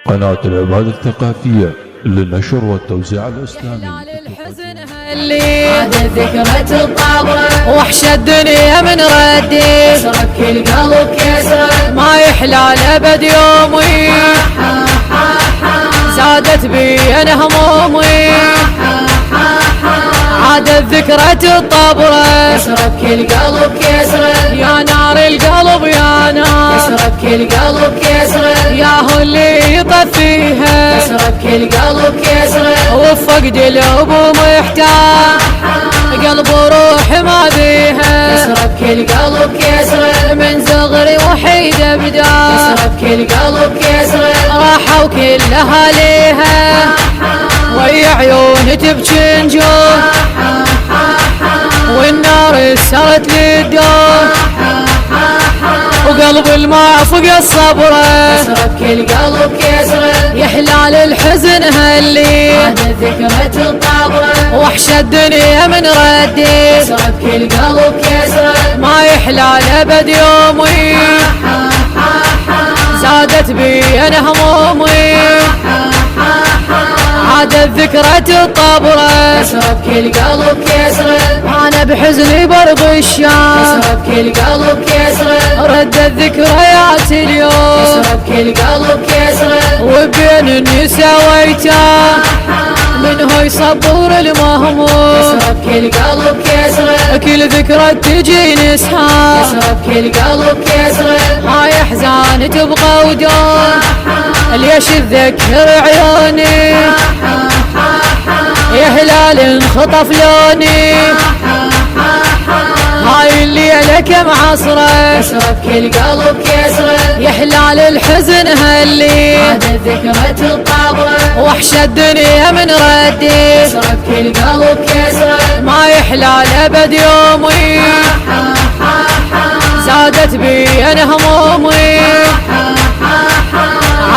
قناة العبادة الثقافية للنشر والتوزيع الإسلامي. عاد ذكرى الطابرة وحش الدنيا من ردي، كسرك القلب كسرة ما يحلى الأبد يومي، زادت بي أنا همومي، عادت ذكرى الطابرة كسرك القلب كسرة، يا نار القلب يا نار كسرك القلب كسرة، يا هو اللي يطفيها كسرك القلب كسرة، وفقد الأبو محتاج قلب وروح ما بيها كسرك القلب كسرة، من صغري وحيدة بدا كسرك القلب كسرة، راحوا كل أهاليها ويا عيون تبكي نجوم، والنار سرت للدور وقلب الماء فوق الصبرة، كسرك القلب كسرة، يا حلال الحزن هاللي عاد ذكرى الطابرة وحش الدنيا من ردي، كسرك القلب كسرة ما يحلى الأبد يومي، زادت بي أنا همومي، عادت ذكرى الطابرة كسرك القلب كسرة، أنا بحزني برضو الشام كسرك القلب كسرة، ردت ذكريات اليوم كسرك القلب كسرة، وبين النساء ويتام منه يصبر المهموم كسرك القلب كسرة، كل ذكرى تجي نسحاب كسرك القلب كسرة، هاي احزان تبقى ودون ليش تذكر عيوني، يا هلال انخطف لوني، هاي الليلة كم عصرة كسرك القلب كسرة، يا حلال الحزن هاللي عادت ذكرى الطابرة وحش الدنيا من ردي، كسرك القلب كسرة ما يحلى الأبد يومي، زادت بي أنا همومي،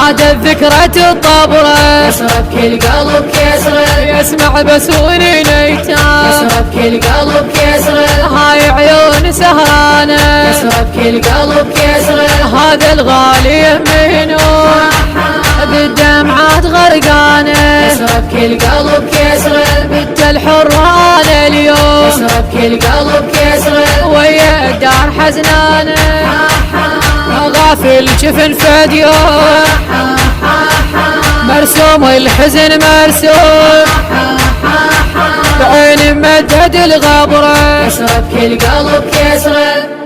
عادت ذكرى الطابرة كسرك القلب كسرة، يسمع بس ونين ايتام كسرك القلب كسرة، هاي عيون سهرانة كسرك القلب كسرة، هذا الغالي يمينه بالدمعات غرقانة كسرك القلب كسرة، بنت الحران اليوم كسرك القلب كسرة، ويا الدار حزنانة غافل جفن فديوم مرسوم الحزن مرسوم بعين مدد الغبرة كسرك القلب كسرة.